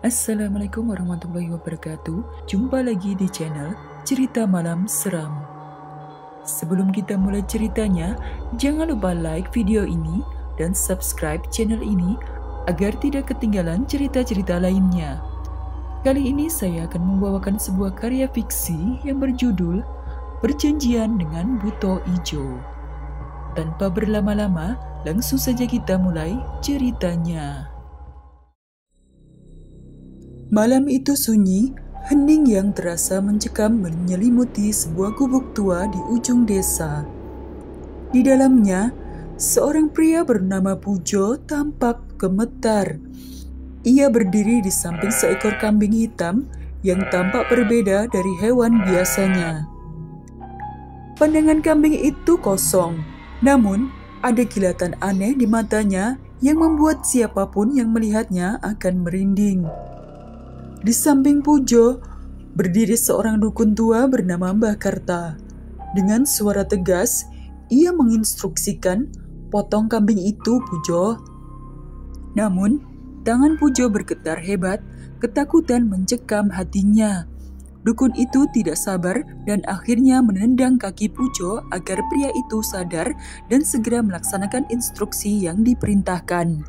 Assalamualaikum warahmatullahi wabarakatuh. Jumpa lagi di channel Cerita Malam Seram. Sebelum kita mulai ceritanya, jangan lupa like video ini dan subscribe channel ini agar tidak ketinggalan cerita-cerita lainnya. Kali ini saya akan membawakan sebuah karya fiksi yang berjudul Perjanjian dengan Buto Ijo. Tanpa berlama-lama, langsung saja kita mulai ceritanya. Malam itu sunyi, hening yang terasa mencekam menyelimuti sebuah gubuk tua di ujung desa. Di dalamnya, seorang pria bernama Pujo tampak gemetar. Ia berdiri di samping seekor kambing hitam yang tampak berbeda dari hewan biasanya. Pandangan kambing itu kosong, namun ada kilatan aneh di matanya yang membuat siapapun yang melihatnya akan merinding. Di samping Pujo, berdiri seorang dukun tua bernama Mbah Karta. Dengan suara tegas, ia menginstruksikan, "Potong kambing itu, Pujo." Namun, tangan Pujo bergetar hebat, ketakutan mencekam hatinya. Dukun itu tidak sabar dan akhirnya menendang kaki Pujo agar pria itu sadar dan segera melaksanakan instruksi yang diperintahkan.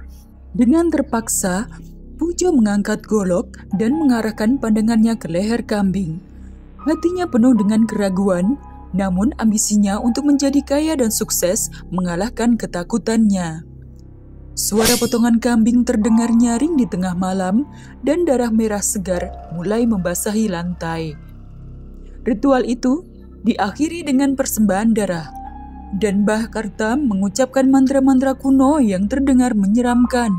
Dengan terpaksa, Pujo mengangkat golok dan mengarahkan pandangannya ke leher kambing. Hatinya penuh dengan keraguan, namun ambisinya untuk menjadi kaya dan sukses mengalahkan ketakutannya. Suara potongan kambing terdengar nyaring di tengah malam dan darah merah segar mulai membasahi lantai. Ritual itu diakhiri dengan persembahan darah, dan Mbah Karta mengucapkan mantra-mantra kuno yang terdengar menyeramkan.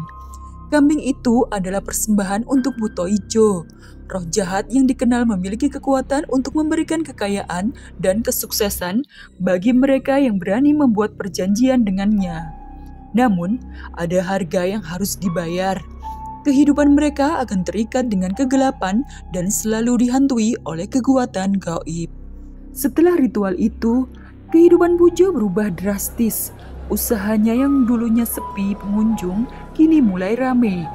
Kambing itu adalah persembahan untuk Buto Ijo, roh jahat yang dikenal memiliki kekuatan untuk memberikan kekayaan dan kesuksesan bagi mereka yang berani membuat perjanjian dengannya. Namun, ada harga yang harus dibayar. Kehidupan mereka akan terikat dengan kegelapan dan selalu dihantui oleh kekuatan gaib. Setelah ritual itu, kehidupan Pujo berubah drastis. Usahanya yang dulunya sepi pengunjung kini mulai ramai.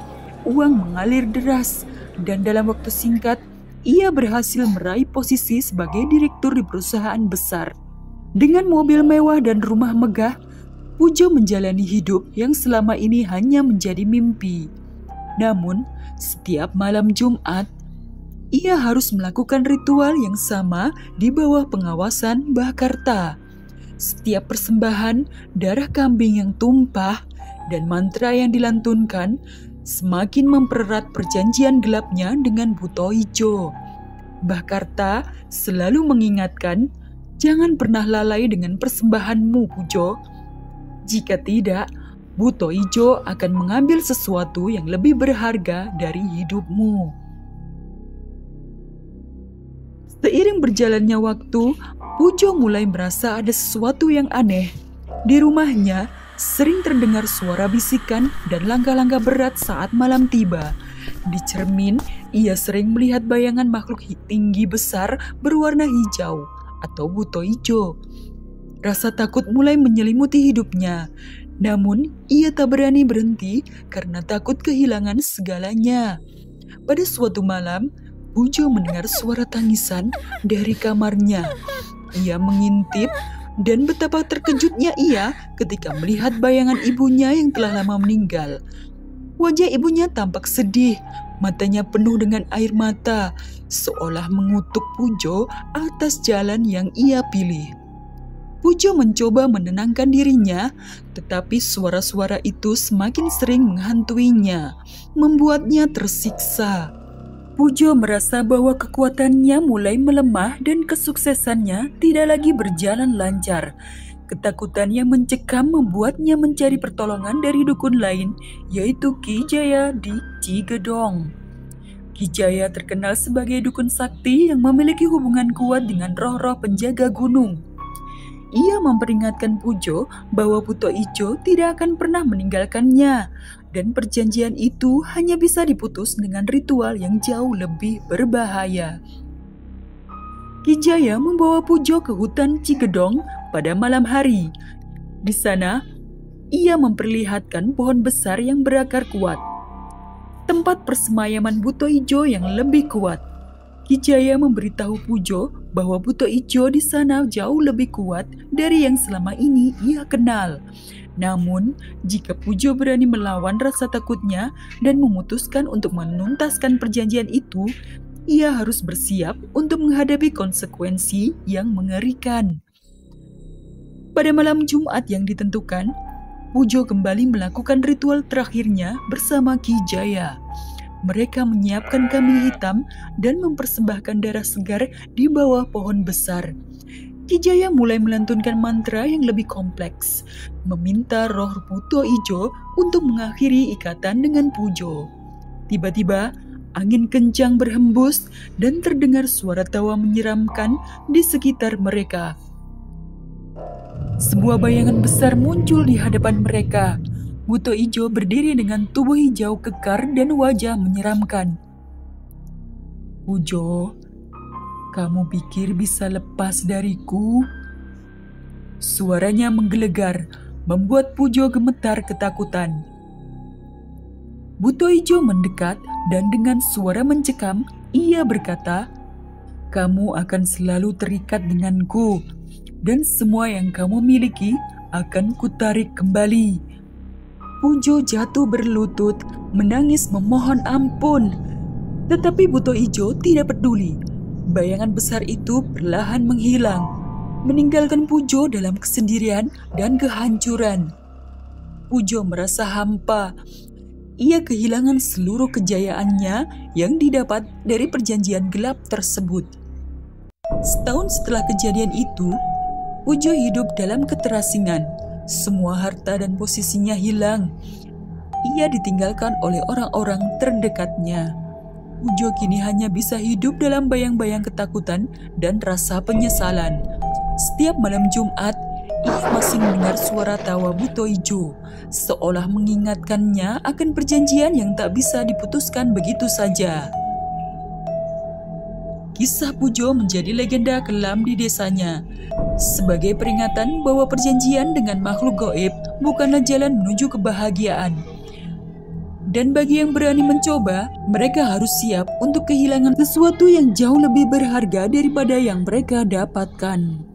Uang mengalir deras dan dalam waktu singkat ia berhasil meraih posisi sebagai direktur di perusahaan besar. Dengan mobil mewah dan rumah megah, Pujo menjalani hidup yang selama ini hanya menjadi mimpi. Namun, setiap malam Jumat, ia harus melakukan ritual yang sama di bawah pengawasan Mbah Karta. Setiap persembahan, darah kambing yang tumpah, dan mantra yang dilantunkan semakin mempererat perjanjian gelapnya dengan Buto Ijo. Mbah Karta selalu mengingatkan, "Jangan pernah lalai dengan persembahanmu, Pujo. Jika tidak, Buto Ijo akan mengambil sesuatu yang lebih berharga dari hidupmu." Seiring berjalannya waktu, Pujo mulai merasa ada sesuatu yang aneh. Di rumahnya, sering terdengar suara bisikan dan langkah-langkah berat saat malam tiba. Di cermin, ia sering melihat bayangan makhluk tinggi besar berwarna hijau atau Buto Ijo. Rasa takut mulai menyelimuti hidupnya. Namun, ia tak berani berhenti karena takut kehilangan segalanya. Pada suatu malam, Pujo mendengar suara tangisan dari kamarnya. Ia mengintip dan betapa terkejutnya ia ketika melihat bayangan ibunya yang telah lama meninggal. Wajah ibunya tampak sedih, matanya penuh dengan air mata, seolah mengutuk Pujo atas jalan yang ia pilih. Pujo mencoba menenangkan dirinya, tetapi suara-suara itu semakin sering menghantuinya, membuatnya tersiksa. Pujo merasa bahwa kekuatannya mulai melemah dan kesuksesannya tidak lagi berjalan lancar. Ketakutan yang mencekam membuatnya mencari pertolongan dari dukun lain, yaitu Ki Jaya di Cigedong. Ki Jaya terkenal sebagai dukun sakti yang memiliki hubungan kuat dengan roh-roh penjaga gunung. Ia memperingatkan Pujo bahwa Buto Ijo tidak akan pernah meninggalkannya, dan perjanjian itu hanya bisa diputus dengan ritual yang jauh lebih berbahaya. Ki Jaya membawa Pujo ke hutan Cigedong pada malam hari. Di sana, ia memperlihatkan pohon besar yang berakar kuat. tempat persemayaman Buto Ijo yang lebih kuat. Ki Jaya memberitahu Pujo bahwa Buto Ijo di sana jauh lebih kuat dari yang selama ini ia kenal. Namun, jika Pujo berani melawan rasa takutnya dan memutuskan untuk menuntaskan perjanjian itu, ia harus bersiap untuk menghadapi konsekuensi yang mengerikan. Pada malam Jumat yang ditentukan, Pujo kembali melakukan ritual terakhirnya bersama Ki Jaya. Mereka menyiapkan kambing hitam dan mempersembahkan darah segar di bawah pohon besar. Ki Jaya mulai melantunkan mantra yang lebih kompleks, meminta roh Buto Ijo untuk mengakhiri ikatan dengan Pujo. Tiba-tiba, angin kencang berhembus dan terdengar suara tawa menyeramkan di sekitar mereka. Sebuah bayangan besar muncul di hadapan mereka. Buto Ijo berdiri dengan tubuh hijau kekar dan wajah menyeramkan. "Pujo, kamu pikir bisa lepas dariku?" Suaranya menggelegar, membuat Pujo gemetar ketakutan. Buto Ijo mendekat dan dengan suara mencekam, ia berkata, "Kamu akan selalu terikat denganku, dan semua yang kamu miliki akan kutarik kembali." Pujo jatuh berlutut, menangis memohon ampun. Tetapi Buto Ijo tidak peduli. Bayangan besar itu perlahan menghilang, meninggalkan Pujo dalam kesendirian dan kehancuran. Pujo merasa hampa. Ia kehilangan seluruh kejayaannya yang didapat dari perjanjian gelap tersebut. Setahun setelah kejadian itu, Pujo hidup dalam keterasingan. Semua harta dan posisinya hilang. Ia ditinggalkan oleh orang-orang terdekatnya. Pujo kini hanya bisa hidup dalam bayang-bayang ketakutan dan rasa penyesalan. Setiap malam Jumat, ia masih mendengar suara tawa Buto Ijo, seolah mengingatkannya akan perjanjian yang tak bisa diputuskan begitu saja. Kisah Pujo menjadi legenda kelam di desanya, sebagai peringatan bahwa perjanjian dengan makhluk gaib bukanlah jalan menuju kebahagiaan. Dan bagi yang berani mencoba, mereka harus siap untuk kehilangan sesuatu yang jauh lebih berharga daripada yang mereka dapatkan.